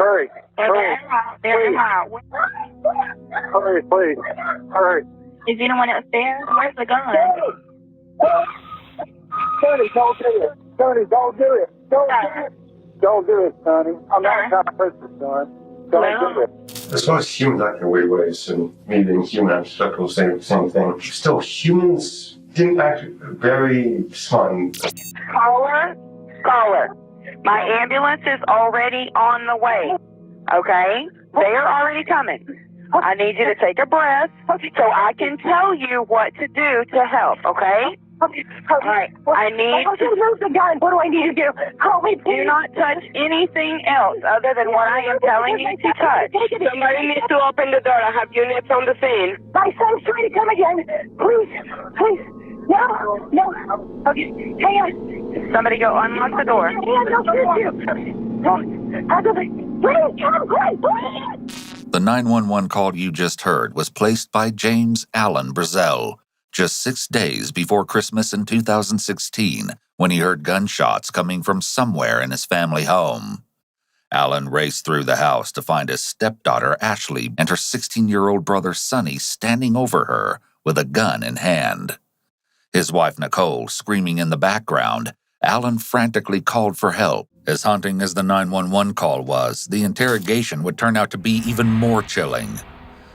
Hurry. Hurry. Hurry, please. Hurry. Is anyone upstairs? Where's the gun? Sonny, don't do it. Sonny, don't do it. Don't do it. Don't do it, Sonny. I'm not trying to hurt you, son. Don't do it. As far as humans act in weird ways, and me being human, I'm stuck with the same thing. Still, humans didn't act very smart. Caller. My ambulance is already on the way. Okay? They are already coming. I need you to take a breath so I can tell you what to do to help, okay? All right. I need to move the gun. What do I need to do? Call me, please. do not touch anything else other than what I am telling you to touch. Somebody needs to open the door. I have units on the scene. My son's trying to come again. Please. No. Okay, hang on. Somebody go unlock the door. Please, please. The 911 call you just heard was placed by James Allen Brazel just 6 days before Christmas in 2016 when he heard gunshots coming from somewhere in his family home. Allen raced through the house to find his stepdaughter Ashley and her 16-year-old brother Sonny standing over her with a gun in hand. His wife Nicole screaming in the background, Allen frantically called for help. As haunting as the 911 call was, the interrogation would turn out to be even more chilling.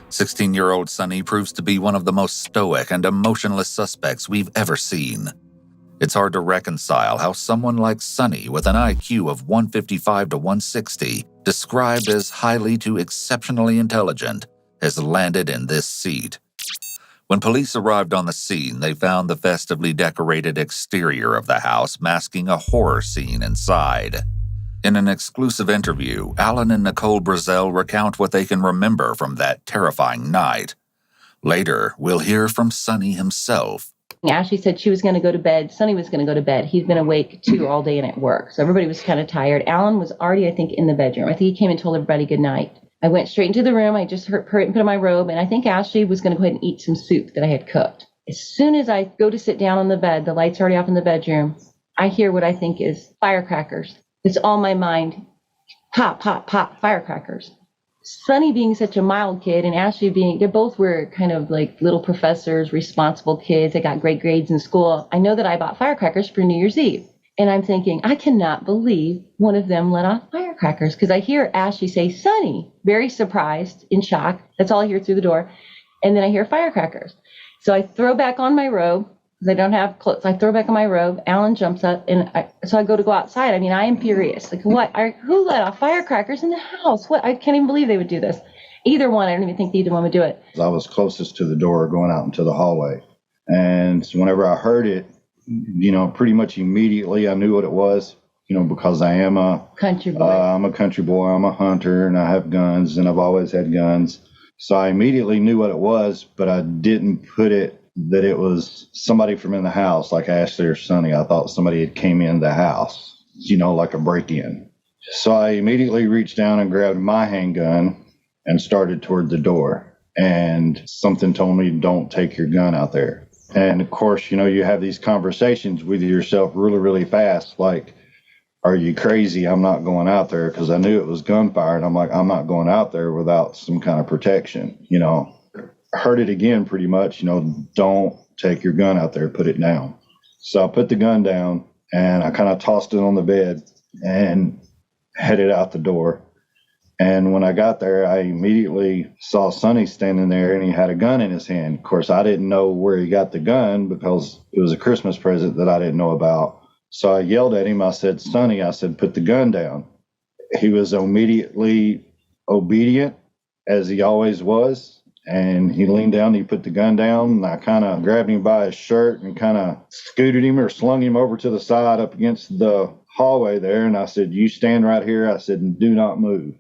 16-year-old Sonny proves to be one of the most stoic and emotionless suspects we've ever seen. It's hard to reconcile how someone like Sonny, with an IQ of 155 to 160, described as highly to exceptionally intelligent, has landed in this seat. When police arrived on the scene, they found the festively decorated exterior of the house masking a horror scene inside. In an exclusive interview, Allen and Nicole Brazel recount what they can remember from that terrifying night. Later, we'll hear from Sonny himself. Ashley said she was going to go to bed. Sonny was going to go to bed. He's been awake too all day and at work. So everybody was kind of tired. Allen was already, I think, in the bedroom. I think he came and told everybody good night. I went straight into the room. I just hurt and put on my robe. And I think Ashley was going to go ahead and eat some soup that I had cooked. As soon as I go to sit down on the bed, the light's already off in the bedroom, I hear what I think is firecrackers. It's all my mind. Pop, pop, pop, firecrackers. Sonny being such a mild kid and Ashley they both were kind of like little professors, responsible kids. They got great grades in school. I know that I bought firecrackers for New Year's Eve. And I'm thinking, I cannot believe one of them let off firecrackers. Because I hear Ashley say, Sonny, very surprised, in shock. That's all I hear through the door. And then I hear firecrackers. So I throw back on my robe. Because I don't have clothes. I throw back on my robe. Allen jumps up. So I go outside. I mean, I am furious. Like, what? Who let off firecrackers in the house? What? I can't even believe they would do this. Either one. I don't even think either one would do it. I was closest to the door going out into the hallway. And whenever I heard it, pretty much immediately I knew what it was, because I am a country boy. I'm a country boy. I'm a hunter and I have guns and I've always had guns. So I immediately knew what it was, but I didn't put it that it was somebody from in the house, like Ashley or Sonny. I thought somebody had came in the house, like a break-in. So I immediately reached down and grabbed my handgun and started toward the door. And something told me, don't take your gun out there. And of course, you have these conversations with yourself really, really fast. Like, are you crazy? I'm not going out there, because I knew it was gunfire. And I'm like, I'm not going out there without some kind of protection, Heard it again pretty much, don't take your gun out there, put it down. So I put the gun down and I kind of tossed it on the bed and headed out the door. And when I got there, I immediately saw Sonny standing there and he had a gun in his hand. Of course, I didn't know where he got the gun because it was a Christmas present that I didn't know about. So I yelled at him. I said, Sonny, put the gun down. He was immediately obedient, as he always was. And he leaned down, he put the gun down, and I kind of grabbed him by his shirt and kind of scooted him or slung him over to the side up against the hallway there. And I said, you stand right here. I said, and do not move.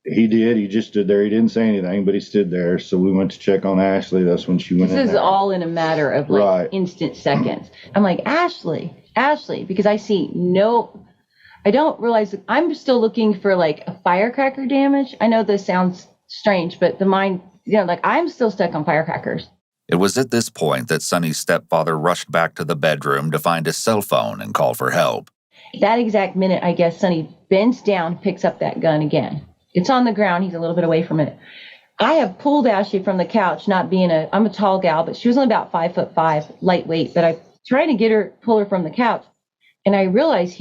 He did. He just stood there. He didn't say anything, but he stood there. So we went to check on Ashley. That's when she went in. This is all in a matter of instant seconds. I'm like, Ashley, because I see I don't realize I'm still looking for like a firecracker damage. I know this sounds strange, but the mind, I'm still stuck on firecrackers. It was at this point that Sonny's stepfather rushed back to the bedroom to find his cell phone and call for help. That exact minute, I guess, Sonny bends down, picks up that gun again. It's on the ground. He's a little bit away from it. I have pulled Ashley from the couch, I'm a tall gal, but she was only about 5'5", lightweight, but I tried to pull her from the couch. And I realized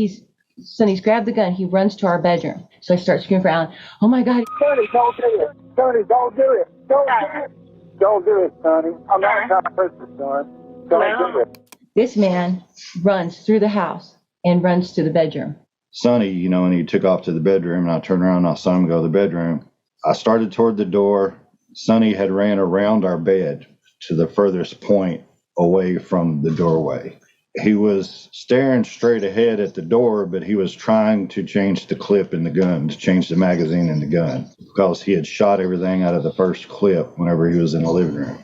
Sonny's grabbed the gun. He runs to our bedroom. So I start screaming for Alan. Oh my God. Sonny, don't do it. Sonny, don't do it. Don't do it. Don't do it, Sonny. I'm not trying to hurt you, son. Don't do it. This man runs through the house and runs to the bedroom. Sonny, and he took off to the bedroom, and I turned around and I saw him go to the bedroom. I started toward the door. Sonny had ran around our bed to the furthest point away from the doorway. He was staring straight ahead at the door, but he was trying to change the clip in the gun, to change the magazine in the gun, because he had shot everything out of the first clip whenever he was in the living room.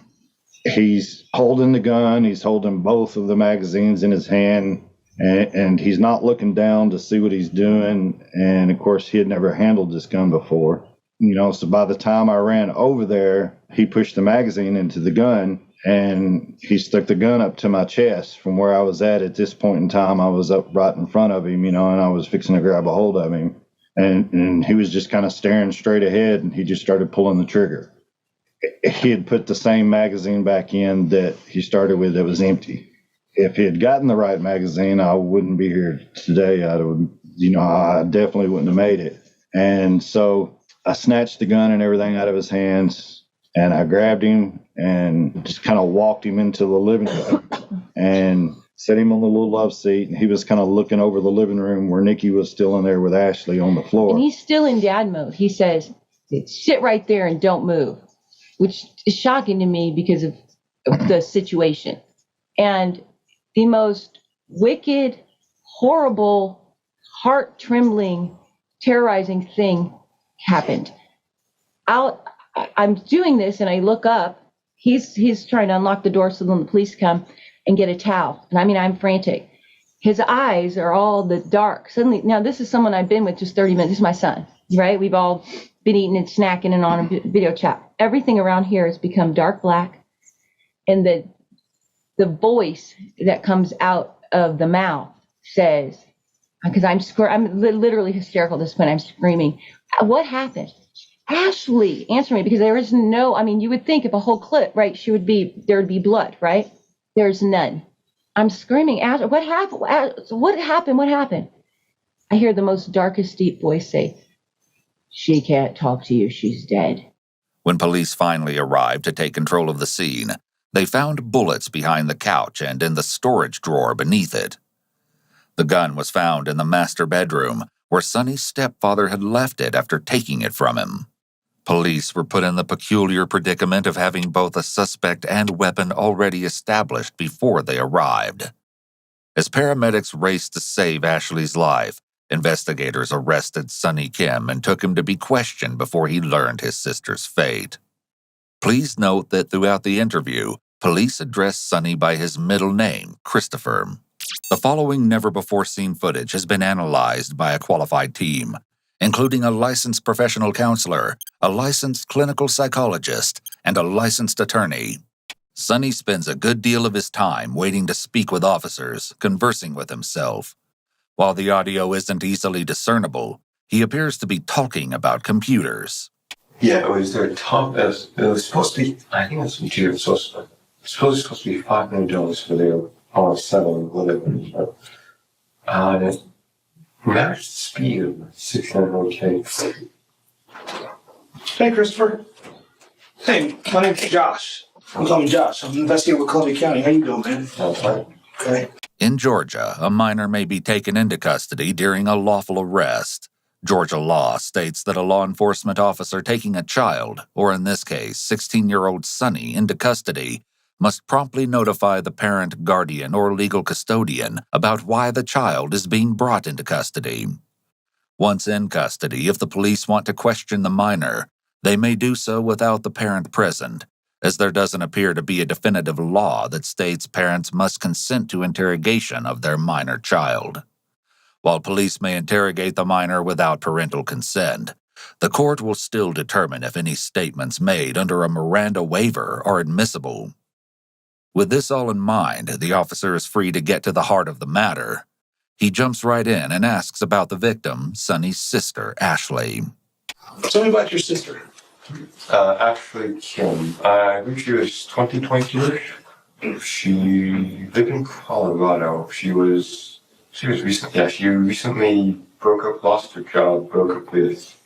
He's holding the gun. He's holding both of the magazines in his hand, and he's not looking down to see what he's doing. And, of course, he had never handled this gun before. So by the time I ran over there, he pushed the magazine into the gun, and he stuck the gun up to my chest from where I was at this point in time. I was up right in front of him, and I was fixing to grab a hold of him. And he was just kind of staring straight ahead, and he just started pulling the trigger. He had put the same magazine back in that he started with that was empty. If he had gotten the right magazine, I wouldn't be here today. I definitely wouldn't have made it. And so I snatched the gun and everything out of his hands, and I grabbed him and just kind of walked him into the living room and set him on the little love seat. And he was kind of looking over the living room where Nikki was still in there with Ashley on the floor. And he's still in dad mode. He says, sit right there and don't move, which is shocking to me because of the situation. And the most wicked, horrible, heart-trembling, terrorizing thing happened. I'm doing this, and I look up. He's trying to unlock the door so then the police come and get a towel. And I'm frantic. His eyes are all the dark. Suddenly, now this is someone I've been with just 30 minutes. This is my son, right? We've all been eating and snacking and on a video chat. Everything around here has become dark black. And the voice that comes out of the mouth says, because I'm literally hysterical at this point. I'm screaming, what happened? Ashley, answer me, because there is no, you would think if a whole clip, right, there would be blood, right? There's none. I'm screaming, Ashley, what happened? What happened? What happened? I hear the most darkest, deep voice say, she can't talk to you. She's dead. When police finally arrived to take control of the scene, they found bullets behind the couch and in the storage drawer beneath it. The gun was found in the master bedroom, where Sonny's stepfather had left it after taking it from him. Police were put in the peculiar predicament of having both a suspect and weapon already established before they arrived. As paramedics raced to save Ashley's life, investigators arrested Sonny Kim and took him to be questioned before he learned his sister's fate. Please note that throughout the interview, police addressed Sonny by his middle name, Christopher. The following never-before-seen footage has been analyzed by a qualified team, including a licensed professional counselor, a licensed clinical psychologist, and a licensed attorney. Sonny spends a good deal of his time waiting to speak with officers, conversing with himself. While the audio isn't easily discernible, he appears to be talking about computers. Yeah, it was their top. It was supposed to be, I think it was computer. It was supposed to be $5 million for their settling, whatever. And matched speed of 600K. Hey, Christopher. Hey, my name's Josh. Call me Josh. I'm an investigator with Columbia County. How you doing, man? Fine. Okay. In Georgia, a minor may be taken into custody during a lawful arrest. Georgia law states that a law enforcement officer taking a child, or in this case, 16-year-old Sonny, into custody must promptly notify the parent, guardian, or legal custodian about why the child is being brought into custody. Once in custody, if the police want to question the minor, they may do so without the parent present, as there doesn't appear to be a definitive law that states parents must consent to interrogation of their minor child. While police may interrogate the minor without parental consent, the court will still determine if any statements made under a Miranda waiver are admissible. With this all in mind, the officer is free to get to the heart of the matter. He jumps right in and asks about the victim, Sonny's sister, Ashley. Tell me about your sister. Actually, Kim. I believe she was 22-ish. She lived in Colorado. She recently broke up, lost her job, broke up with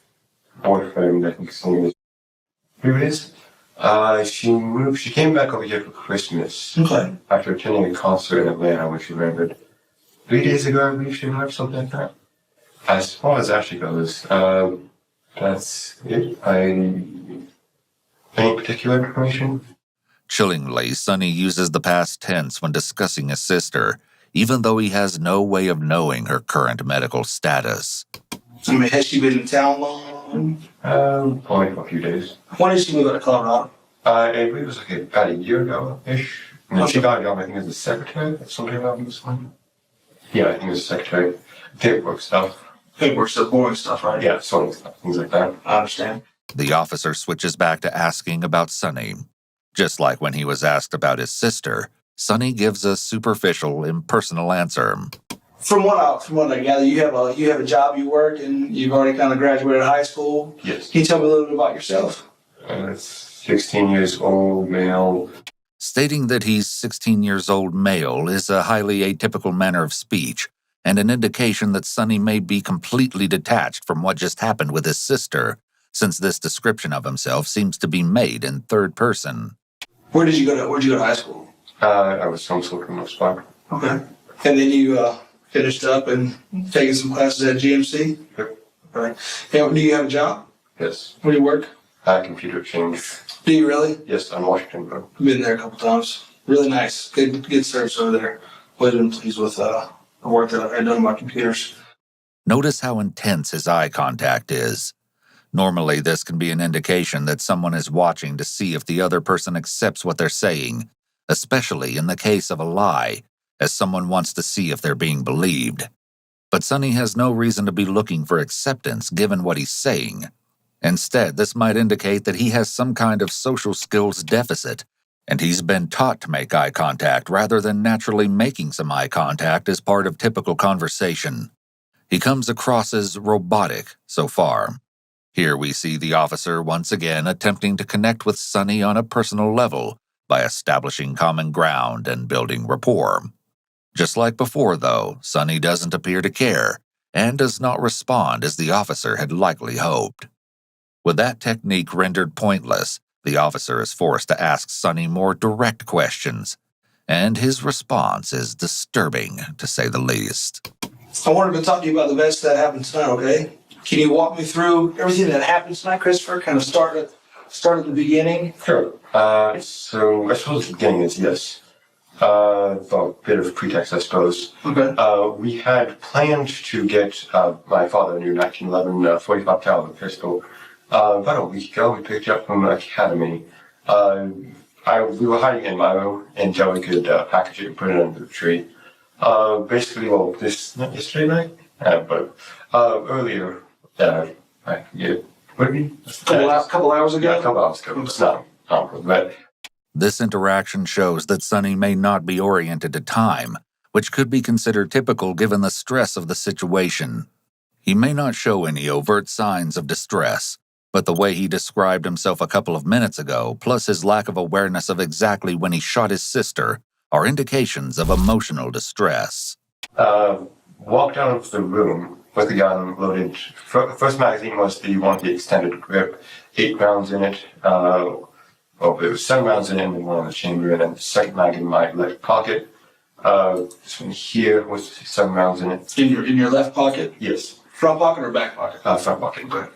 boyfriend. I think his name is. Who it is? She came back over here for Christmas. Okay. After attending a concert in Atlanta, where she rented 3 days ago, I believe she left, something like that. As far as Ashley goes, that's it. Any particular information? Chillingly, Sonny uses the past tense when discussing his sister, even though he has no way of knowing her current medical status. I mean, has she been in town long? Only for a few days. When did she move out of Colorado? I believe it was about a year ago-ish. And then she got a job, I think, as a secretary, something along this line. Yeah, I think it was a secretary. Paperwork stuff. Paperwork stuff, boring stuff, right? Yeah, sorting stuff, things like that. I understand. The officer switches back to asking about Sonny. Just like when he was asked about his sister, Sonny gives a superficial, impersonal answer. From what I gather, you have a job, you work, and you've already kind of graduated high school. Yes. Can you tell me a little bit about yourself? 16 years old, male. Stating that he's 16 years old male is a highly atypical manner of speech, and an indication that Sonny may be completely detached from what just happened with his sister, since this description of himself seems to be made in third person. Where'd you go to high school? I was homeschooled from most part. Okay. And then you finished up and taking some classes at GMC? Yep. Right. And do you have a job? Yes. Where do you work? Computer exchange. Do you really? Yes, on Washington Road. I've been there a couple times. Really nice. Good service over there. Always been pleased with the work that I've done on my computers. Notice how intense his eye contact is. Normally, this can be an indication that someone is watching to see if the other person accepts what they're saying, especially in the case of a lie, as someone wants to see if they're being believed. But Sonny has no reason to be looking for acceptance given what he's saying. Instead, this might indicate that he has some kind of social skills deficit, and he's been taught to make eye contact rather than naturally making some eye contact as part of typical conversation. He comes across as robotic so far. Here we see the officer once again attempting to connect with Sonny on a personal level by establishing common ground and building rapport. Just like before, though, Sonny doesn't appear to care and does not respond as the officer had likely hoped. With that technique rendered pointless, the officer is forced to ask Sonny more direct questions, and his response is disturbing, to say the least. I wanted to talk to you about the events that happened tonight, okay? Can you walk me through everything that happened tonight, Christopher? Kind of start at the beginning? Sure. So I suppose the beginning is yes. A bit of pretext, I suppose. Okay. We had planned to get my father a new 1911 .45 caliber pistol. About a week ago, we picked it up from the academy. We were hiding it in my room until we could package it and put it under the tree. Basically, not yesterday night, but earlier, I forget. What did we? Couple hours ago? Yeah, a couple hours ago. It's not but This interaction shows that Sonny may not be oriented to time, which could be considered typical given the stress of the situation. He may not show any overt signs of distress, but the way he described himself a couple of minutes ago, plus his lack of awareness of exactly when he shot his sister, are indications of emotional distress. Walked out of the room with the gun loaded. First magazine was the one with the extended grip, 8 rounds in it. There was 7 rounds in it and then one in the chamber, and then the second mag in my left pocket. This one here was 7 rounds in it. In your left pocket? Yes. Front pocket or back pocket? Front pocket. Good.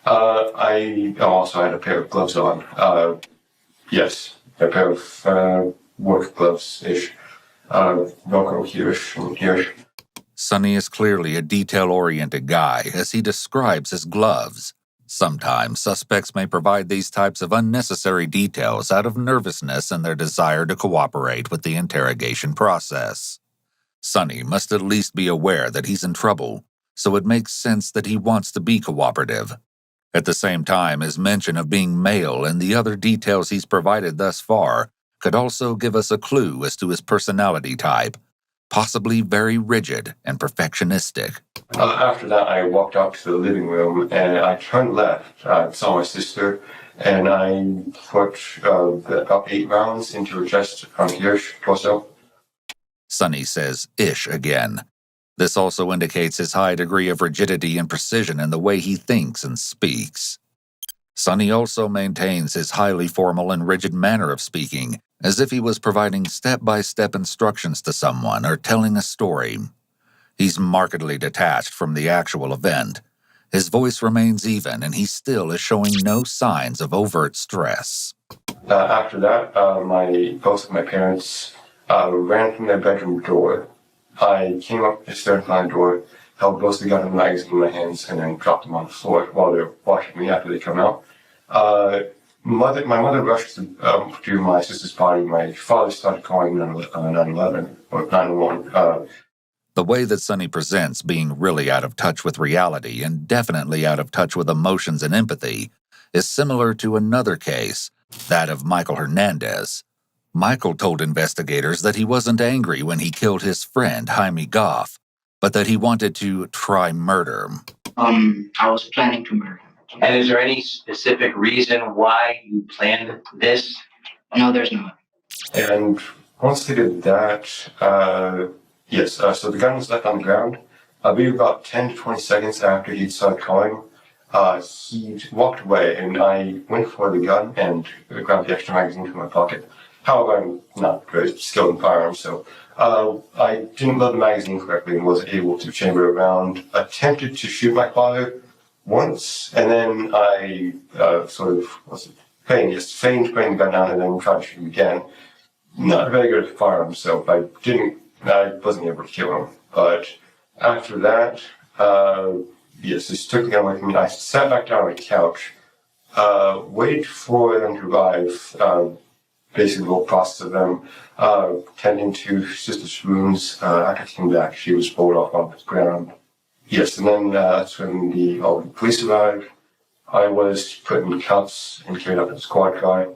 I also had a pair of gloves on. Yes, a pair of work gloves-ish. Velcro here-ish and here. Sonny is clearly a detail-oriented guy as he describes his gloves. Sometimes suspects may provide these types of unnecessary details out of nervousness and their desire to cooperate with the interrogation process. Sonny must at least be aware that he's in trouble, so it makes sense that he wants to be cooperative. At the same time, his mention of being male and the other details he's provided thus far could also give us a clue as to his personality type. possibly very rigid and perfectionistic. After that, I walked out to the living room and I turned left. I saw my sister and I put about 8 rounds into her chest from here, torso. Sonny says ish again. This also indicates his high degree of rigidity and precision in the way he thinks and speaks. Sonny also maintains his highly formal and rigid manner of speaking, as if he was providing step-by-step instructions to someone or telling a story. He's markedly detached from the actual event. His voice remains even, and he still is showing no signs of overt stress. After that, both of my parents ran from their bedroom door. I came up the stairs by the door, held both the gun and the magazine in my hands, and then dropped them on the floor while they're watching me after they come out. My mother rushed to my sister's body. My father started calling 911 or 911. The way that Sonny presents being really out of touch with reality and definitely out of touch with emotions and empathy is similar to another case, that of Michael Hernandez. Michael told investigators that he wasn't angry when he killed his friend, Jaime Goff, but that he wanted to try murder. I was planning to murder him. And is there any specific reason why you planned this? No, there's not. And once they did that, yes, so the gun was left on the ground. Maybe about 10 to 20 seconds after he started calling, he walked away, and I went for the gun and grabbed the extra magazine from my pocket. However, I'm not very skilled in firearms, so I didn't load the magazine correctly and wasn't able to chamber a round. Attempted to shoot my father once, and then I feigned putting the gun down and then tried to shoot him again. Not very good at firearms, so I wasn't able to kill him. But after that, just took the gun away from me. I sat back down on the couch, waited for them to arrive, basically the whole process of them tending to sister's wounds. After she came back, she was pulled off on the ground. Yes, and then that's when the police arrived. I was put in cuffs and carried up to the squad car.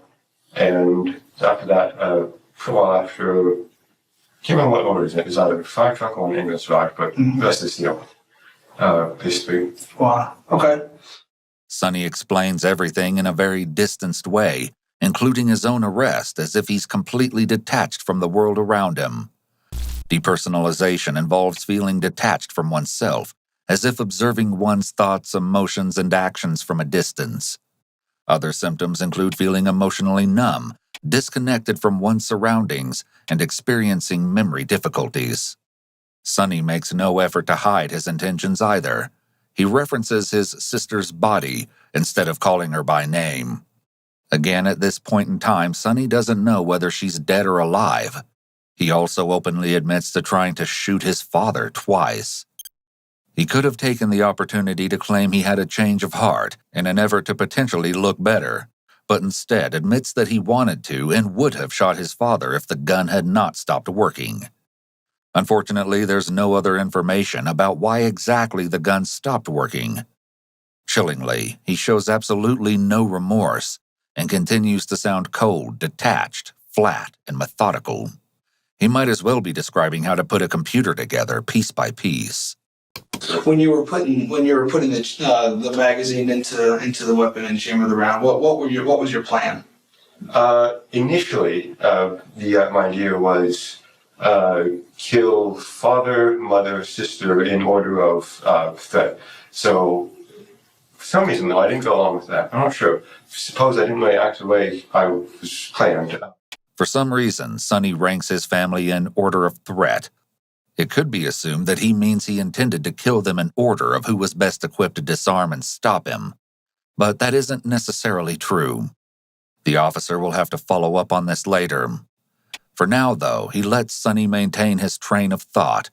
And after that, for a while after, I can't remember what order it was either a fire truck or an ambulance arrived, but the rest is, basically. Wow. Okay. Sonny explains everything in a very distanced way, including his own arrest, as if he's completely detached from the world around him. Depersonalization involves feeling detached from oneself, as if observing one's thoughts, emotions, and actions from a distance. Other symptoms include feeling emotionally numb, disconnected from one's surroundings, and experiencing memory difficulties. Sonny makes no effort to hide his intentions either. He references his sister's body instead of calling her by name. Again, at this point in time, Sonny doesn't know whether she's dead or alive. He also openly admits to trying to shoot his father twice. He could have taken the opportunity to claim he had a change of heart in an effort to potentially look better, but instead admits that he wanted to and would have shot his father if the gun had not stopped working. Unfortunately, there's no other information about why exactly the gun stopped working. Chillingly, he shows absolutely no remorse and continues to sound cold, detached, flat, and methodical. He might as well be describing how to put a computer together piece by piece. When you were putting the magazine into the weapon and chamber the round, what was your plan? Initially, my idea was kill father, mother, sister in order of threat. So for some reason, though, I didn't go along with that. I'm not sure. Suppose I didn't really act the way I was planned. For some reason, Sonny ranks his family in order of threat. It could be assumed that he means he intended to kill them in order of who was best equipped to disarm and stop him. But that isn't necessarily true. The officer will have to follow up on this later. For now, though, he lets Sonny maintain his train of thought,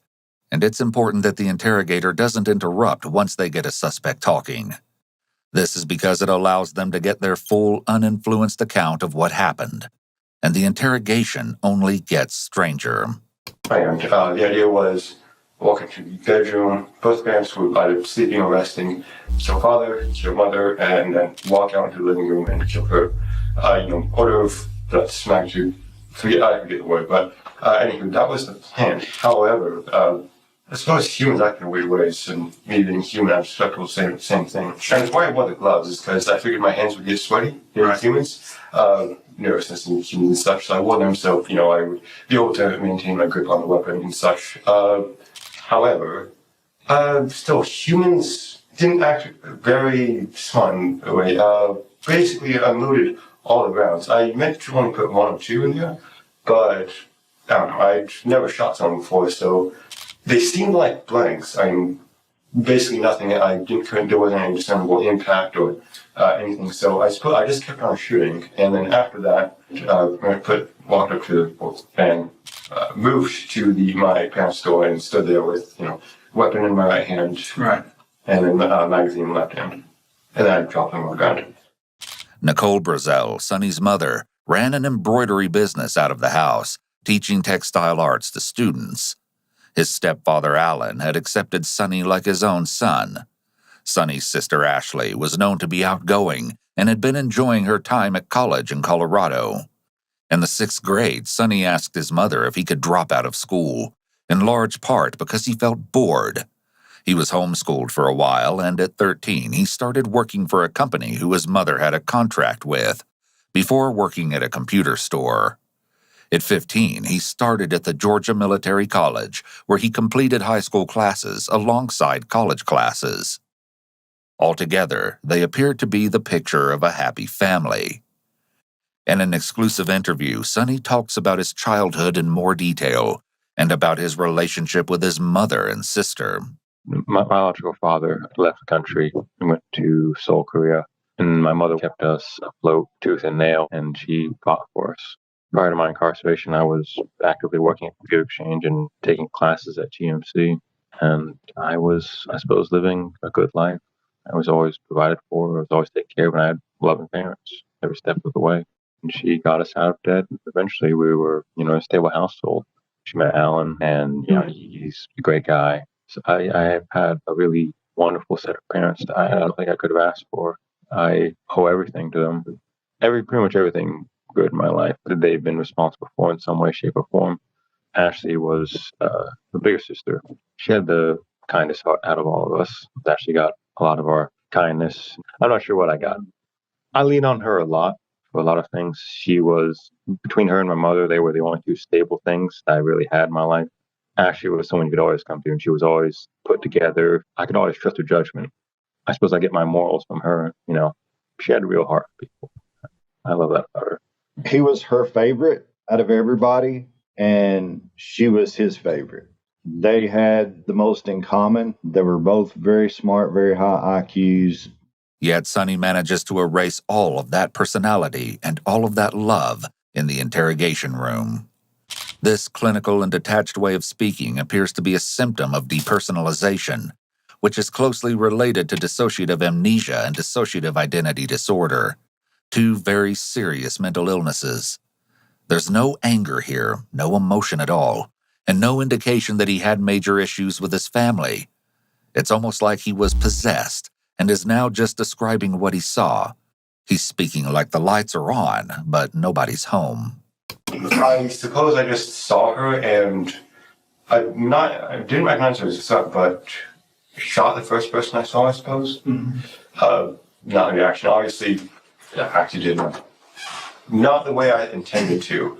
and it's important that the interrogator doesn't interrupt once they get a suspect talking. This is because it allows them to get their full, uninfluenced account of what happened, and the interrogation only gets stranger. And the idea was walk into the bedroom, both parents were either sleeping or resting, kill father, kill mother, and then walk out into the living room and kill her. Order of this magnitude, I forget the word, but anyway, that was the plan. However, as far as humans act in weird ways, and me being human, I'm susceptible to the same thing. And that's why I wore the gloves, is because I figured my hands would get sweaty in humans. Nervousness in humans and such, so I wore them so, I would be able to maintain my grip on the weapon and such. However, still, humans didn't act very smart in a way. Basically, I unloaded all the rounds. I meant to only put 1 or 2 in there, but I don't know, I'd never shot someone before, so they seemed like blanks. Basically nothing. There wasn't any discernible impact or anything. So I just kept on shooting, and then after that, I walked up to the boat and moved to my parents' door and stood there with weapon in my right hand, Right. and then magazine in my left hand, and then I dropped them on the ground. Nicole Brazel, Sonny's mother, ran an embroidery business out of the house, teaching textile arts to students. His stepfather, Alan, had accepted Sonny like his own son. Sonny's sister, Ashley, was known to be outgoing and had been enjoying her time at college in Colorado. In the 6th grade, Sonny asked his mother if he could drop out of school, in large part because he felt bored. He was homeschooled for a while, and at 13, he started working for a company who his mother had a contract with, before working at a computer store. At 15, he started at the Georgia Military College, where he completed high school classes alongside college classes. Altogether, they appeared to be the picture of a happy family. In an exclusive interview, Sonny talks about his childhood in more detail and about his relationship with his mother and sister. My biological father left the country and went to Seoul, Korea, and my mother kept us afloat tooth and nail, and she fought for us. Prior to my incarceration, I was actively working at Computer Exchange and taking classes at GMC, and I was, I suppose, living a good life. I was always provided for, I was always taken care of, and I had loving parents every step of the way. And she got us out of debt. Eventually, we were, a stable household. She met Alan, and he's a great guy. So I have had a really wonderful set of parents that I don't think I could have asked for. I owe everything to them. Pretty much everything good in my life that they've been responsible for in some way, shape, or form. Ashley was the bigger sister. She had the kindest heart out of all of us. Ashley got a lot of our kindness. I'm not sure what I got. I lean on her a lot for a lot of things. She was, between her and my mother, they were the only 2 stable things I really had in my life. Ashley was someone you could always come to, and she was always put together. I could always trust her judgment. I suppose I get my morals from her. She had a real heart for people. I love that about her. He was her favorite out of everybody, and she was his favorite. They had the most in common. They were both very smart, very high IQs. Yet Sonny manages to erase all of that personality and all of that love in the interrogation room. This clinical and detached way of speaking appears to be a symptom of depersonalization, which is closely related to dissociative amnesia and dissociative identity disorder, 2 very serious mental illnesses. There's no anger here, no emotion at all, and no indication that he had major issues with his family. It's almost like he was possessed and is now just describing what he saw. He's speaking like the lights are on, but nobody's home. I suppose I just saw her, and I didn't recognize her as a son, but shot the first person I saw, I suppose. Mm-hmm. Not a reaction. Obviously, I actually didn't. Not the way I intended to.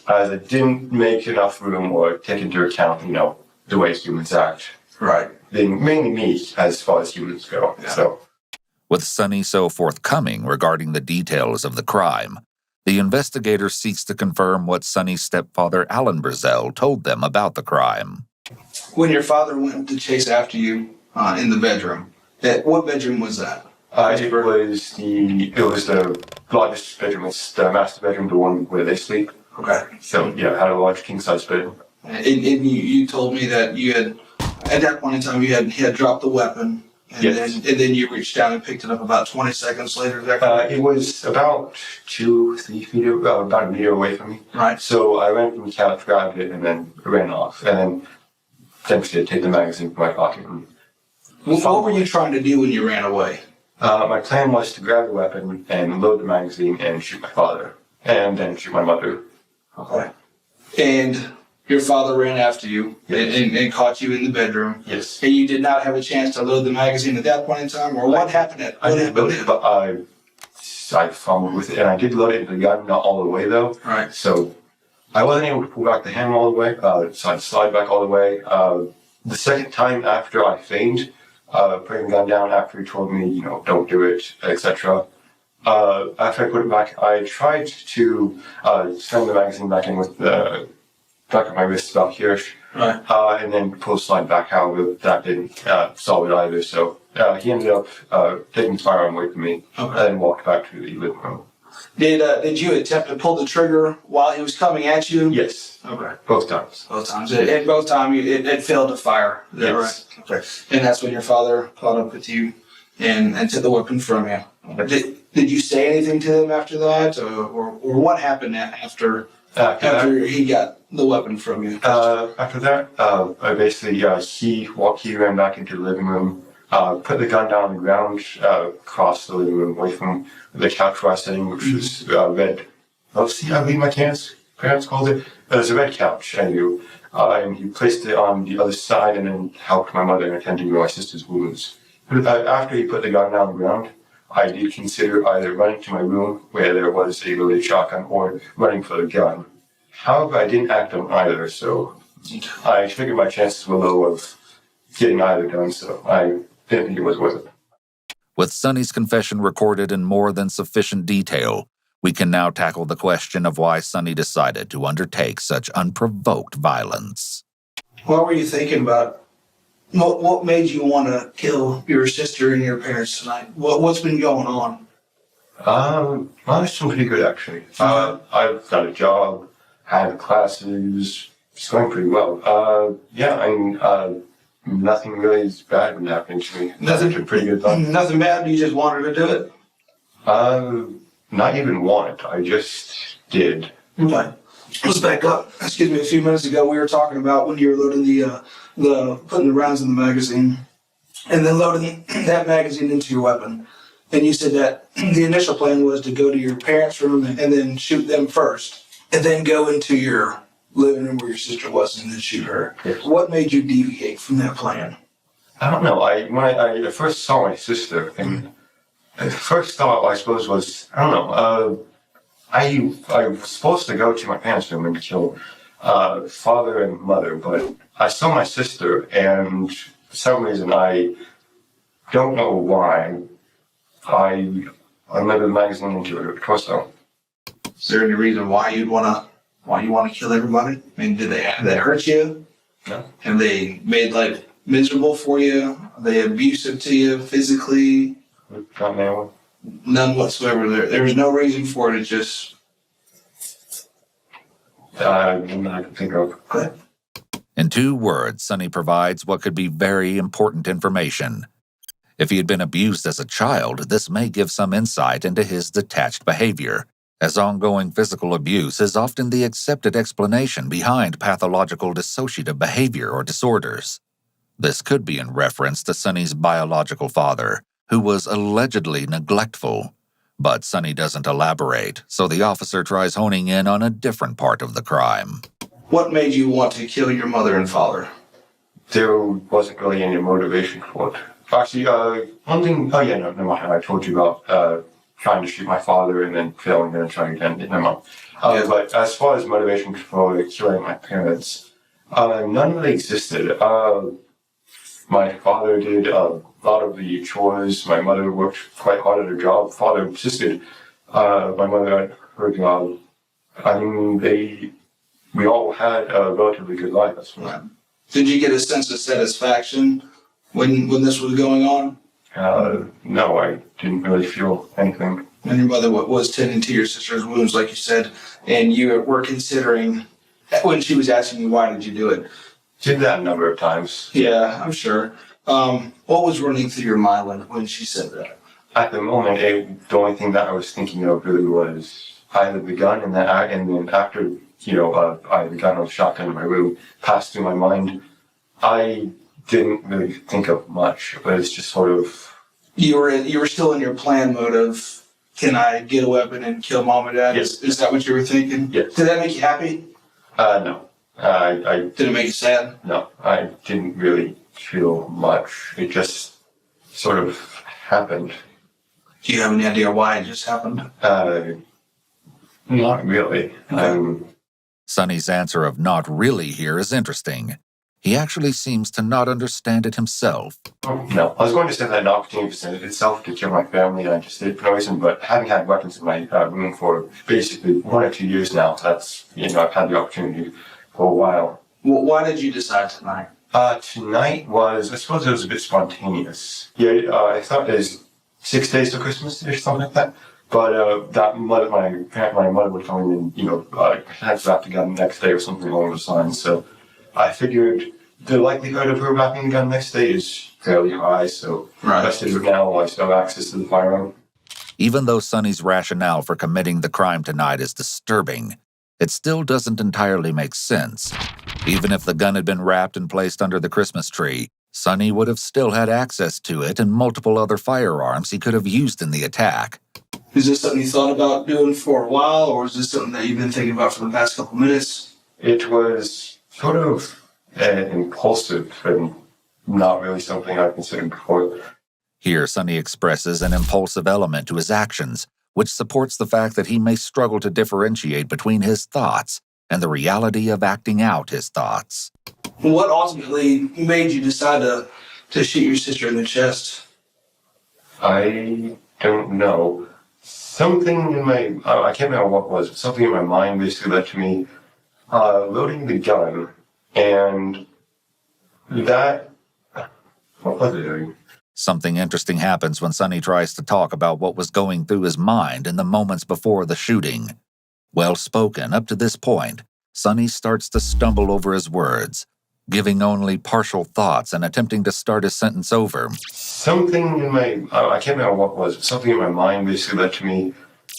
I didn't make enough room or take into account, the way humans act. Right. Mainly me, as far as humans go. Yeah. So, with Sonny so forthcoming regarding the details of the crime, the investigator seeks to confirm what Sonny's stepfather, Alan Brazel, told them about the crime. When your father went to chase after you in the bedroom, what bedroom was that? It was the largest bedroom. It's the master bedroom, the one where they sleep. Okay. So, it had a large king-size bed. And you told me that you had, at that point in time, he had dropped the weapon. And, yes. then you reached down and picked it up about 20 seconds later. It was about 2-3 feet, about a meter away from me. Right. So I ran from the couch, grabbed it, and then ran off. And then eventually take the magazine from my pocket. What were you trying to do when you ran away? My plan was to grab the weapon and load the magazine and shoot my father, and then shoot my mother. Okay. And your father ran after you and caught you in the bedroom. Yes. And you did not have a chance to load the magazine at that point in time, or what happened? I did load it, but I fumbled with it, and I did load it into the gun, not all the way though. Right. So I wasn't able to pull back the hammer all the way, so I'd slide back all the way. The second time after I feigned putting the gun down, after he told me, don't do it, etc. After I put it back, I tried to send the magazine back in with the back of my wrist about here, Right. And then pull the slide back out, but that didn't solve it either. So he ended up taking the firearm away from me and then walked back to the living room. Did you attempt to pull the trigger while he was coming at you? Yes. Okay. Both times. Both times. And both times it failed to fire. Is that Yes. right? Okay. And that's when your father caught up with you and took the weapon from you. Did you say anything to him after that, or what happened after he got the weapon from you? After that, I basically he ran back into the living room, put the gun down on the ground, across the living room, away from the couch where I was sitting, which was red. I believe my parents called it. It was a red couch, I knew. And he placed it on the other side and then helped my mother in attending to my sister's wounds. After he put the gun down on the ground, I did consider either running to my room where there was a loaded shotgun or running for the gun. However, I didn't act on either, so I figured my chances were low of getting either done, so I didn't think it was worth it. With Sonny's confession recorded in more than sufficient detail, we can now tackle the question of why Sonny decided to undertake such unprovoked violence. What were you thinking about? What made you want to kill your sister and your parents tonight? What's been going on? Well, it's been pretty good, actually. I've got a job, had classes, it's going pretty well. Nothing really is bad been happening to me. Nothing pretty good fun. Nothing bad, you just wanted to do it? Not even wanted, I just did. Okay. Let's back up. Excuse me, a few minutes ago we were talking about when you were loading putting the rounds in the magazine and then loading that magazine into your weapon. And you said that the initial plan was to go to your parents' room and then shoot them first, and then go into your living room where your sister was and then shoot her. Yes. What made you deviate from that plan? I don't know. When I first saw my sister, and the first thought, I suppose, was, I don't know, I was supposed to go to my parents' room and kill father and mother, but I saw my sister, and for some reason, I don't know why, I remember the magazine into her torso. Is there any reason why you want to kill everybody? I mean, did they hurt you? No. Have they made life miserable for you? Are they abusive to you physically? Not now. None whatsoever. There was no reason for it. It just None that I can think of. okay. In 2 words, Sonny provides what could be very important information. If he had been abused as a child, this may give some insight into his detached behavior, as ongoing physical abuse is often the accepted explanation behind pathological dissociative behavior or disorders. This could be in reference to Sonny's biological father, who was allegedly neglectful. But Sonny doesn't elaborate, so the officer tries honing in on a different part of the crime. What made you want to kill your mother and father? There wasn't really any motivation for it. Actually, one thing, never mind, I told you about trying to shoot my father and then failing and then trying again, never mind. But as far as motivation for killing my parents, none really existed. My father did a lot of the chores, my mother worked quite hard at her job, father assisted my mother at her job. I mean, we all had a relatively good life, that's why. Did you get a sense of satisfaction when this was going on? No, I didn't really feel anything. And your mother was tending to your sister's wounds, like you said, and you were considering, when she was asking you why did you do it? Did that a number of times. Yeah, I'm sure. What was running through your mind when she said that? At the moment, the only thing that I was thinking of really was either the gun and then after, I had the gun or the shotgun in my room passed through my mind. I didn't really think of much, but it's just sort of... You were still in your plan mode of can I get a weapon and kill mom and dad? Yes. Is that what you were thinking? Yes. Did that make you happy? No. I Did it make you sad? No, I didn't really feel much. It just sort of happened. Do you have any idea why it just happened? Not really. Sonny's answer of not really here is interesting. He actually seems to not understand it himself. No, I was going to say that an opportunity presented itself to kill my family. I just did it for no reason, but having had weapons in my room for basically 1 or 2 years now, that's, I've had the opportunity for a while. Well, why did you decide tonight? Tonight was, I suppose it was a bit spontaneous. Yeah, I thought it was 6 days to Christmas or something like that. But my mother would come in and, have to gun the next day or something along those lines. So I figured the likelihood of her wrapping the gun the next day is fairly high. So best for now, I still have access to the firearm. Even though Sonny's rationale for committing the crime tonight is disturbing, it still doesn't entirely make sense. Even if the gun had been wrapped and placed under the Christmas tree, Sonny would have still had access to it and multiple other firearms he could have used in the attack. Is this something you thought about doing for a while, or is this something that you've been thinking about for the past couple minutes? It was sort of impulsive and not really something I considered before. Here, Sonny expresses an impulsive element to his actions, which supports the fact that he may struggle to differentiate between his thoughts and the reality of acting out his thoughts. What ultimately made you decide to shoot your sister in the chest? I don't know. Something in my, I can't remember what it was, but something in my mind basically led to me loading the gun, and that, what was it doing? Something interesting happens when Sonny tries to talk about what was going through his mind in the moments before the shooting. Well spoken up to this point, Sonny starts to stumble over his words, giving only partial thoughts and attempting to start his sentence over. Something in my, I can't remember what it was, but something in my mind basically led to me.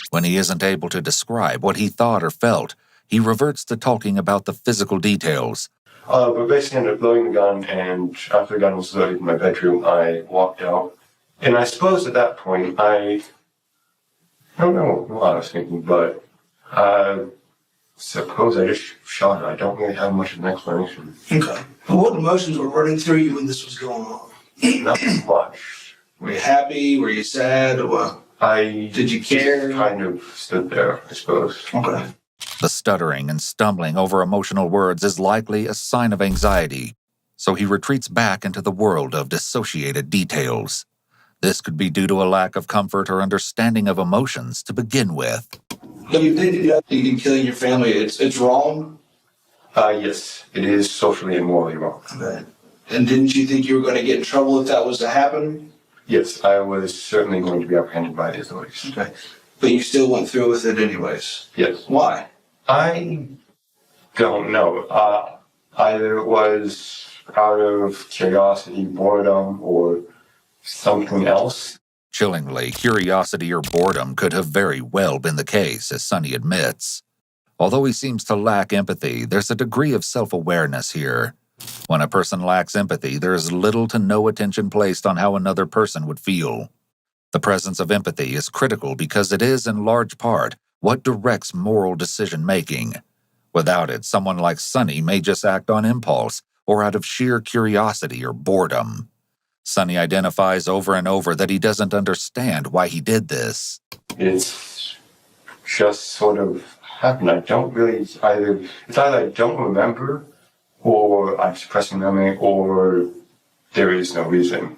When he isn't able to describe what he thought or felt, he reverts to talking about the physical details. But basically ended up loading the gun, and after the gun was loaded in my bedroom, I walked out. And I suppose at that point, I don't know what I was thinking, but I suppose I just shot her. I don't really have much of an explanation. Okay. What emotions were running through you when this was going on? Not much. Were you happy? Were you sad? Or what? Did you care? Just kind of stood there, I suppose. Okay. The stuttering and stumbling over emotional words is likely a sign of anxiety, so he retreats back into the world of dissociated details. This could be due to a lack of comfort or understanding of emotions to begin with. Do you think killing your family, it's wrong? Yes, it is socially and morally wrong. Okay. And didn't you think you were going to get in trouble if that was to happen? Yes, I was certainly going to be apprehended by the authorities. Okay. But you still went through with it anyways? Yes. Why? I don't know. Either it was out of curiosity, boredom, or something else. Chillingly, curiosity or boredom could have very well been the case, as Sonny admits. Although he seems to lack empathy, there's a degree of self-awareness here. When a person lacks empathy, there is little to no attention placed on how another person would feel. The presence of empathy is critical because it is, in large part, what directs moral decision-making. Without it, someone like Sonny may just act on impulse or out of sheer curiosity or boredom. Sonny identifies over and over that he doesn't understand why he did this. It's just sort of happened. I don't really it's either I don't remember, or I'm suppressing memory, or there is no reason.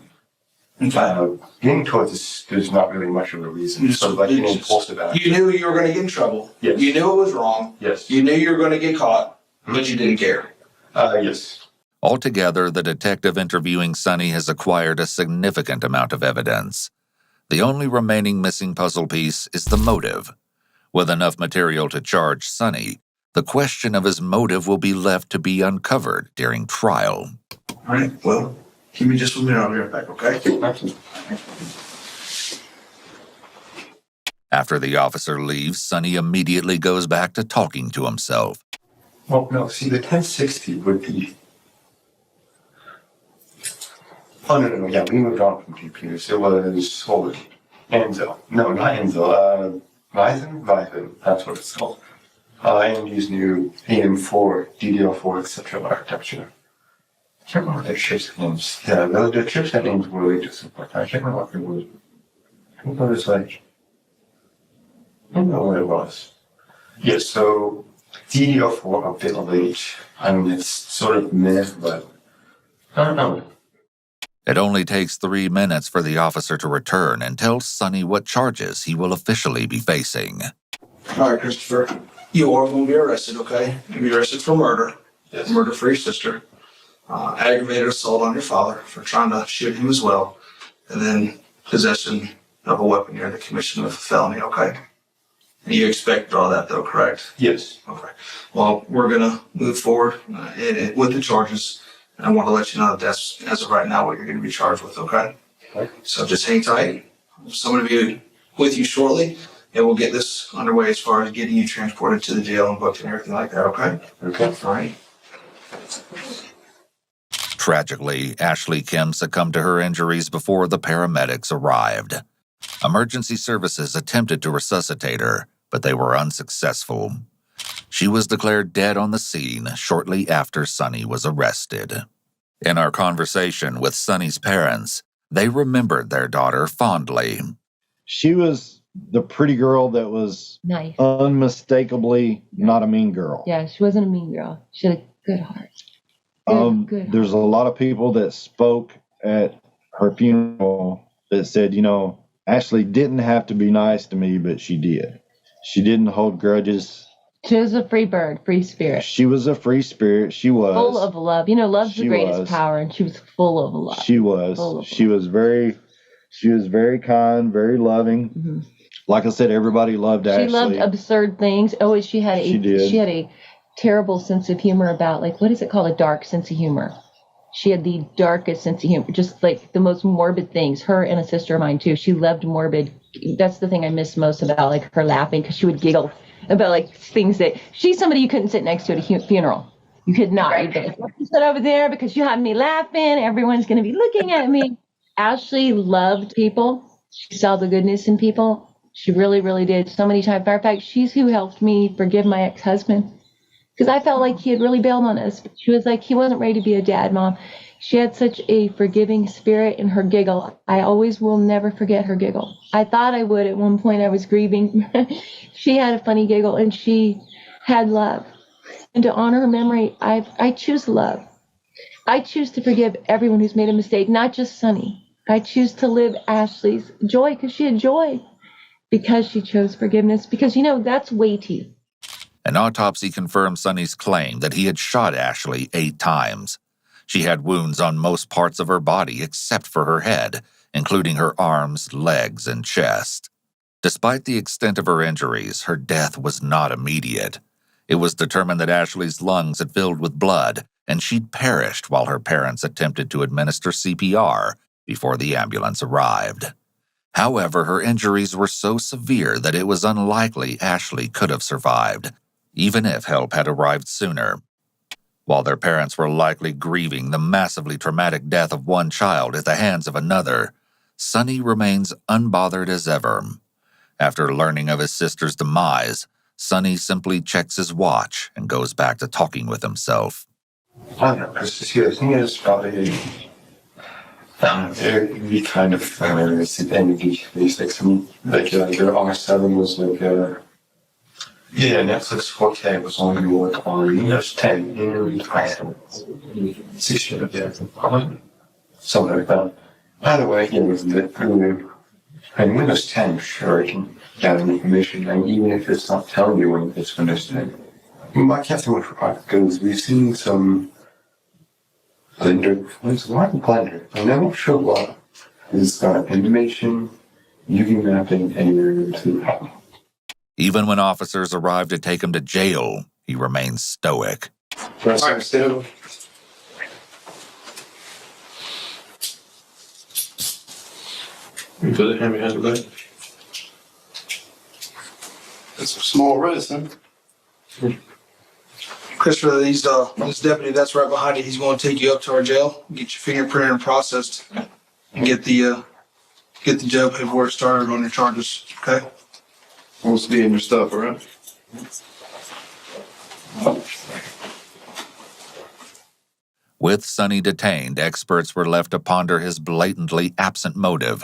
Getting towards this, there's not really much of a reason. It's sort of like an impulsive action. You knew you were going to get in trouble. Yes. You knew it was wrong. Yes. You knew you were going to get caught, but you didn't care. Yes. Altogether, the detective interviewing Sonny has acquired a significant amount of evidence. The only remaining missing puzzle piece is the motive. With enough material to charge Sonny, the question of his motive will be left to be uncovered during trial. All right, well, give me just 1 minute, I'll be right back, okay? After the officer leaves, Sonny immediately goes back to talking to himself. Well, no, see, the 1060 would be... Oh, no, yeah, we moved on from GPUs. It was, hold it. Enzo. No, not Enzo. Vithan. That's what it's called. AMD's new AM4, DDR4, etc. architecture. I can't remember the chipset names. Yeah, the chipset names were really just important. I can't remember what it was. I think it was like, I don't know what it was. Yeah, so DDR4 update of age. I mean, it's sort of meh, but I don't know. It only takes 3 minutes for the officer to return and tell Sonny what charges he will officially be facing. All right, Christopher. You are going to be arrested, okay? You'll be arrested for murder. Yes. Murder for your sister. Aggravated assault on your father for trying to shoot him as well. And then possession of a weapon during the commission of a felony, okay? And you expect all that, though, correct? Yes. Okay. Well, we're going to move forward with the charges. And I want to let you know that that's, as of right now, what you're going to be charged with, okay? Okay. So just hang tight. Someone will be with you shortly. And we'll get this underway as far as getting you transported to the jail and booked and everything like that, okay? Okay. All right. Tragically, Ashley Kim succumbed to her injuries before the paramedics arrived. Emergency services attempted to resuscitate her, but they were unsuccessful. She was declared dead on the scene shortly after Sonny was arrested. In our conversation with Sonny's parents, they remembered their daughter fondly. She was the pretty girl that was Nice. unmistakably not a mean girl. Yeah, she wasn't a mean girl. She had a good heart. Good There's a lot of people that spoke at her funeral that said, Ashley didn't have to be nice to me, but she did. She didn't hold grudges. She was a free bird, free spirit. She was a free spirit. She was. Full of love. Love's the greatest power, and she was full of love. She was. She was very kind, very loving. Mm-hmm. Like I said, everybody loved Ashley. She loved absurd things. Oh, she had a terrible sense of humor about, like, what is it called? A dark sense of humor. She had the darkest sense of humor, just like the most morbid things. Her and a sister of mine too. She loved morbid. That's the thing I miss most about, like, her laughing, because she would giggle about, like, things that she's somebody you couldn't sit next to at a funeral. You could not. Right. You'd be like, you sit over there because you have me laughing. Everyone's going to be looking at me. Ashley loved people. She saw the goodness in people. She really, really did. So many times. Matter of fact, she's who helped me forgive my ex-husband, because I felt like he had really bailed on us. She was like, he wasn't ready to be a dad, Mom. She had such a forgiving spirit, and her giggle, I always will never forget her giggle. I thought I would at one point. I was grieving. She had a funny giggle, and she had love. And to honor her memory, I choose love. I choose to forgive everyone who's made a mistake, not just Sonny. I choose to live Ashley's joy, because she had joy, because she chose forgiveness, because, that's weighty. An autopsy confirmed Sonny's claim that he had shot Ashley 8 times. She had wounds on most parts of her body except for her head, including her arms, legs, and chest. Despite the extent of her injuries, her death was not immediate. It was determined that Ashley's lungs had filled with blood, and she'd perished while her parents attempted to administer CPR before the ambulance arrived. However, her injuries were so severe that it was unlikely Ashley could have survived, even if help had arrived sooner. While their parents were likely grieving the massively traumatic death of one child at the hands of another, Sonny remains unbothered as ever. After learning of his sister's demise, Sonny simply checks his watch and goes back to talking with himself. I don't know, because the thing is probably it would be kind of it's energy these things. I mean, like the R7 was like Netflix 4K was only like on Windows 10 in 6 years, something like that. By the way, and Windows 10, sure, it can gather information, and even if it's not telling you when it's Windows 10. I can't say much about it, because we've seen some Blender. It's not Blender. I'm not sure what. It's got animation, UV mapping, and to Even when officers arrived to take him to jail, he remains stoic. Alright, so You put it hand behind the back. That's a small wrist, huh? Christopher, this deputy that's right behind you, he's going to take you up to our jail, get your fingerprint processed, and get the get the jail paperwork started on your charges, okay? Wants to be in your stuff, all right? With Sonny detained, experts were left to ponder his blatantly absent motive.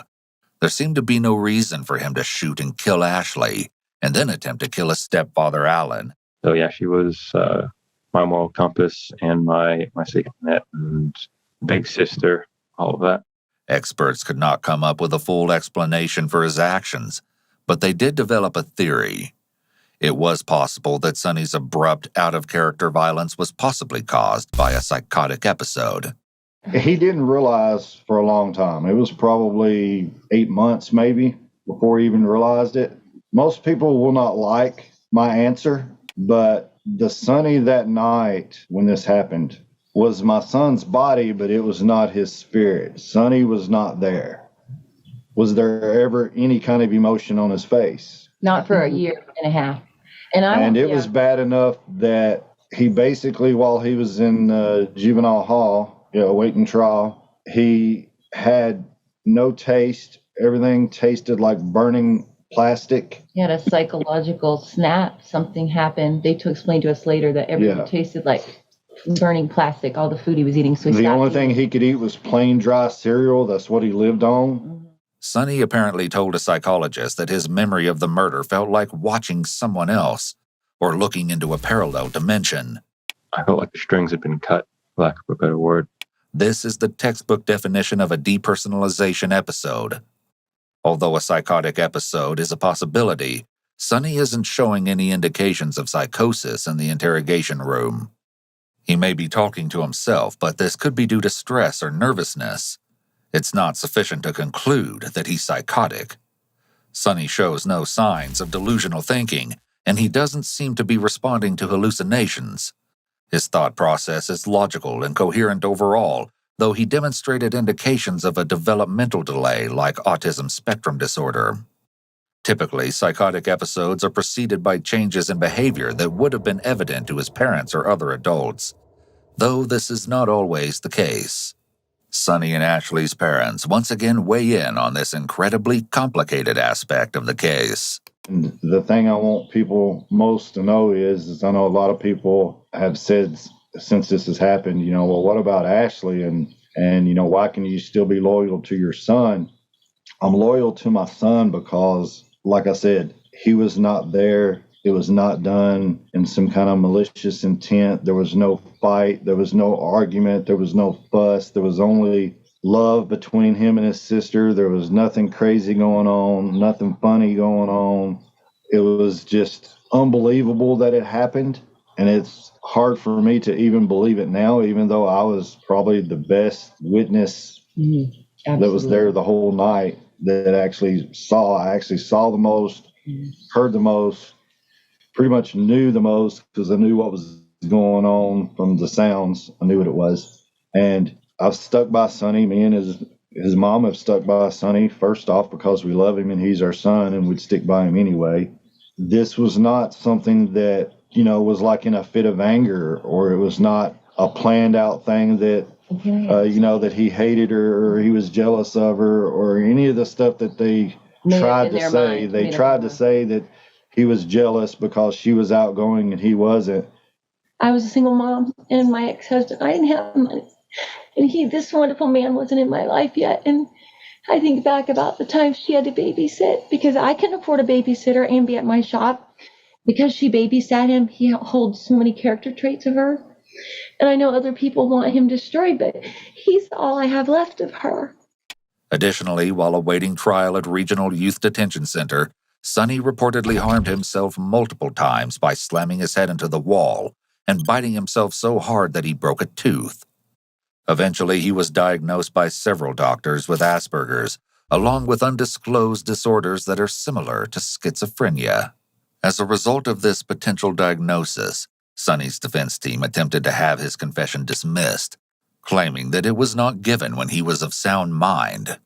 There seemed to be no reason for him to shoot and kill Ashley, and then attempt to kill his stepfather, Alan. So yeah, she was my moral compass and my safety net and big sister, all of that. Experts could not come up with a full explanation for his actions, but they did develop a theory. It was possible that Sonny's abrupt, out-of-character violence was possibly caused by a psychotic episode. He didn't realize for a long time. It was probably 8 months maybe before he even realized it. Most people will not like my answer, but the Sonny that night when this happened was my son's body, but it was not his spirit. Sonny was not there. Was there ever any kind of emotion on his face? Not for a year and a half. And it was bad enough that he basically, while he was in juvenile hall, awaiting trial, he had no taste. Everything tasted like burning plastic. He had a psychological snap. Something happened. They explained to us later that everything tasted like burning plastic, all the food he was eating. So the only thing he could eat was plain dry cereal. That's what he lived on. Sonny apparently told a psychologist that his memory of the murder felt like watching someone else or looking into a parallel dimension. I felt like the strings had been cut, for lack of a better word. This is the textbook definition of a depersonalization episode. Although a psychotic episode is a possibility, Sonny isn't showing any indications of psychosis in the interrogation room. He may be talking to himself, but this could be due to stress or nervousness. It's not sufficient to conclude that he's psychotic. Sonny shows no signs of delusional thinking, and he doesn't seem to be responding to hallucinations. His thought process is logical and coherent overall, though he demonstrated indications of a developmental delay like autism spectrum disorder. Typically, psychotic episodes are preceded by changes in behavior that would have been evident to his parents or other adults, though this is not always the case. Sonny and Ashley's parents once again weigh in on this incredibly complicated aspect of the case. And the thing I want people most to know is I know a lot of people have said since this has happened, well, what about Ashley? And why can you still be loyal to your son? I'm loyal to my son because, like I said, he was not there. It was not done in some kind of malicious intent. There was no fight. There was no argument. There was no fuss. There was only love between him and his sister. There was nothing crazy going on, nothing funny going on. It was just unbelievable that it happened. And it's hard for me to even believe it now, even though I was probably the best witness that was there the whole night that I actually saw the most, heard the most, pretty much knew the most because I knew what was going on from the sounds. I knew what it was. And I've stuck by Sonny. Me and his mom have stuck by Sonny, first off, because we love him and he's our son and we'd stick by him anyway. This was not something that, was like in a fit of anger, or it was not a planned out thing that, that he hated her or he was jealous of her or any of the stuff that they tried to say. They tried to say that he was jealous because she was outgoing and he wasn't. I was a single mom and my ex-husband, I didn't have money. And this wonderful man wasn't in my life yet. And I think back about the time she had to babysit because I couldn't afford a babysitter and be at my shop. Because she babysat him, he holds so many character traits of her. And I know other people want him destroyed, but he's all I have left of her. Additionally, while awaiting trial at Regional Youth Detention Center, Sonny reportedly harmed himself multiple times by slamming his head into the wall and biting himself so hard that he broke a tooth. Eventually, he was diagnosed by several doctors with Asperger's, along with undisclosed disorders that are similar to schizophrenia. As a result of this potential diagnosis, Sonny's defense team attempted to have his confession dismissed, claiming that it was not given when he was of sound mind.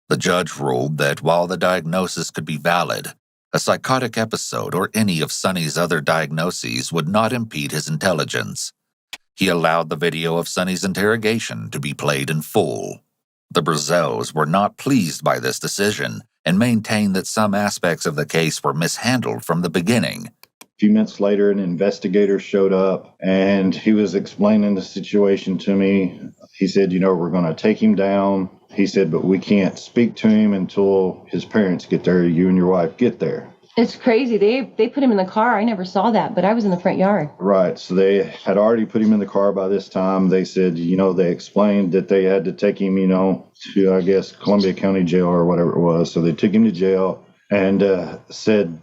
The judge ruled that while the diagnosis could be valid, a psychotic episode or any of Sonny's other diagnoses would not impede his intelligence. He allowed the video of Sonny's interrogation to be played in full. The Brazels were not pleased by this decision and maintained that some aspects of the case were mishandled from the beginning. A few minutes later, an investigator showed up and he was explaining the situation to me. He said, we're going to take him down. He said, but we can't speak to him until his parents get there. You and your wife get there. It's crazy. They put him in the car. I never saw that, but I was in the front yard. Right. So they had already put him in the car by this time. They said, they explained that they had to take him, to, I guess, Columbia County Jail or whatever it was. So they took him to jail and said,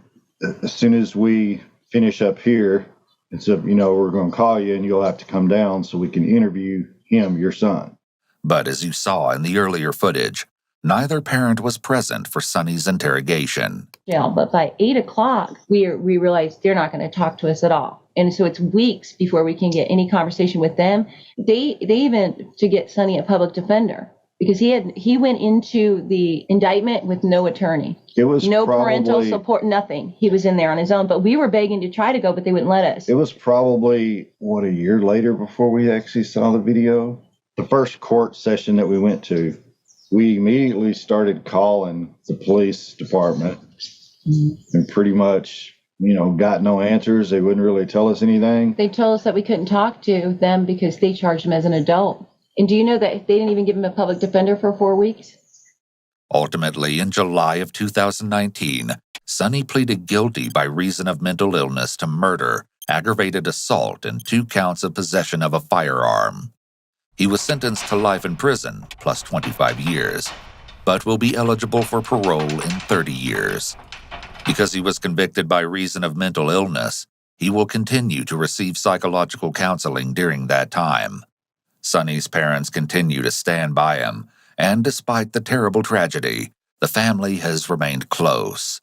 as soon as we finish up here, and said, we're going to call you and you'll have to come down so we can interview him, your son. But as you saw in the earlier footage, neither parent was present for Sonny's interrogation. Yeah, but by 8 o'clock, we realized they're not going to talk to us at all. And so it's weeks before we can get any conversation with them. They even to get Sonny a public defender because he went into the indictment with no attorney. It was no parental support, nothing. He was in there on his own, but we were begging to try to go, but they wouldn't let us. It was probably, a year later before we actually saw the video. The first court session that we went to, we immediately started calling the police department and pretty much, got no answers. They wouldn't really tell us anything. They told us that we couldn't talk to them because they charged him as an adult. And do you know that they didn't even give him a public defender for 4 weeks? Ultimately, in July of 2019, Sonny pleaded guilty by reason of mental illness to murder, aggravated assault, and 2 counts of possession of a firearm. He was sentenced to life in prison, plus 25 years, but will be eligible for parole in 30 years. Because he was convicted by reason of mental illness, he will continue to receive psychological counseling during that time. Sonny's parents continue to stand by him, and despite the terrible tragedy, the family has remained close.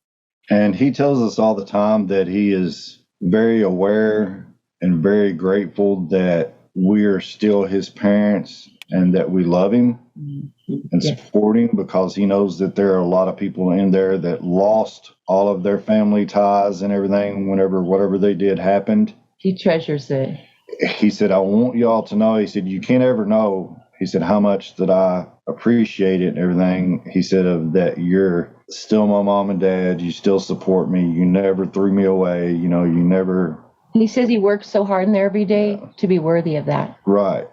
And he tells us all the time that he is very aware and very grateful that we're still his parents and that we love him and support him because he knows that there are a lot of people in there that lost all of their family ties and everything whenever whatever they did happened. He treasures it. He said, I want y'all to know, he said, you can't ever know, he said, how much that I appreciate it and everything. He said, that you're still my mom and dad. You still support me. You never threw me away. You never. He says he works so hard in there every day to be worthy of that. Right.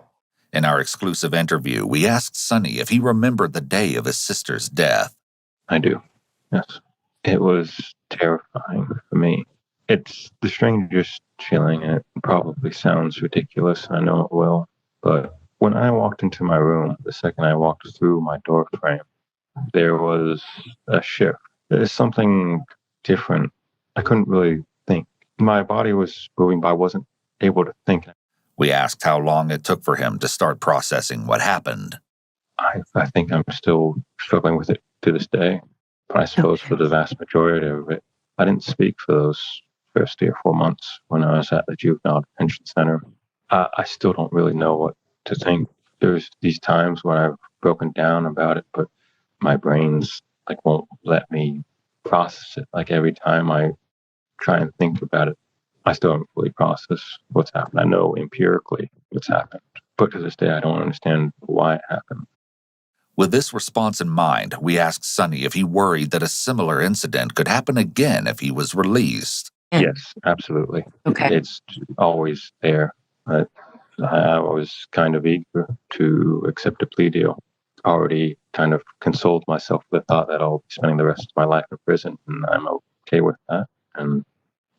In our exclusive interview, we asked Sonny if he remembered the day of his sister's death. I do, yes. It was terrifying for me. It's the strangest feeling, and it probably sounds ridiculous, I know it will, but when I walked into my room, the second I walked through my door frame, there was a shift. There's something different. I couldn't really think. My body was moving, but I wasn't able to think. We asked how long it took for him to start processing what happened. I think I'm still struggling with it to this day, but I suppose for the vast majority of it, I didn't speak for those first 3 or 4 months when I was at the juvenile detention center. I still don't really know what to think. There's these times when I've broken down about it, but my brain's won't let me process it. Every time I try and think about it, I still haven't fully processed what's happened. I know empirically what's happened, but to this day, I don't understand why it happened. With this response in mind, we asked Sonny if he worried that a similar incident could happen again if he was released. Yes, absolutely. Okay. It's always there. I was kind of eager to accept a plea deal. Already kind of consoled myself with the thought that I'll be spending the rest of my life in prison, and I'm okay with that. And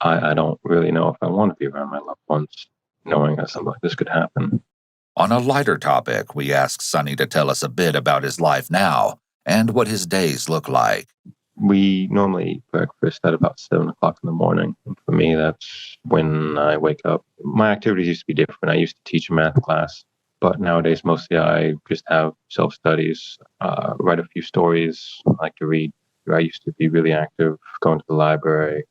I don't really know if I want to be around my loved ones, knowing that something like this could happen. On a lighter topic, we asked Sonny to tell us a bit about his life now and what his days look like. We normally eat breakfast at about 7 o'clock in the morning. And for me, that's when I wake up. My activities used to be different. I used to teach a math class, but nowadays mostly I just have self-studies, write a few stories. I like to read. I used to be really active, going to the library.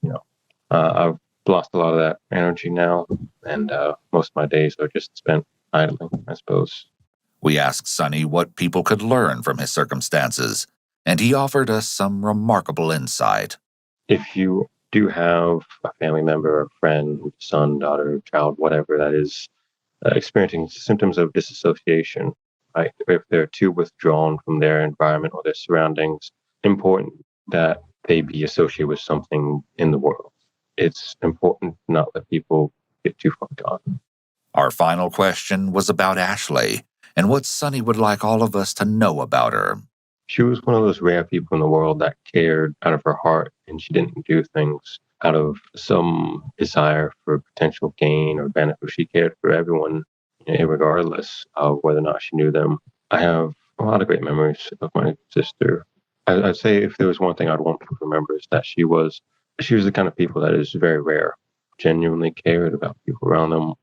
I've lost a lot of that energy now, and most of my days are just spent idling, I suppose. We asked Sonny what people could learn from his circumstances, and he offered us some remarkable insight. If you do have a family member, a friend, son, daughter, child, whatever that is, experiencing symptoms of disassociation, Like if they're too withdrawn from their environment or their surroundings, important that they be associated with something in the world. It's important not that people get too far gone. Our final question was about Ashley and what Sonny would like all of us to know about her. She was one of those rare people in the world that cared out of her heart, and she didn't do things out of some desire for potential gain or benefit. She cared for everyone, regardless of whether or not she knew them. I have a lot of great memories of my sister. I'd say if there was one thing I'd want people to remember is that she was the kind of people that is very rare, genuinely cared about people around them.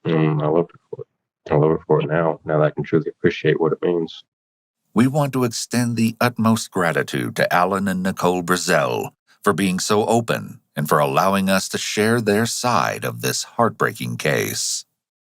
And I loved her for it. I love her for it now that I can truly appreciate what it means. We want to extend the utmost gratitude to Alan and Nicole Brazell for being so open and for allowing us to share their side of this heartbreaking case.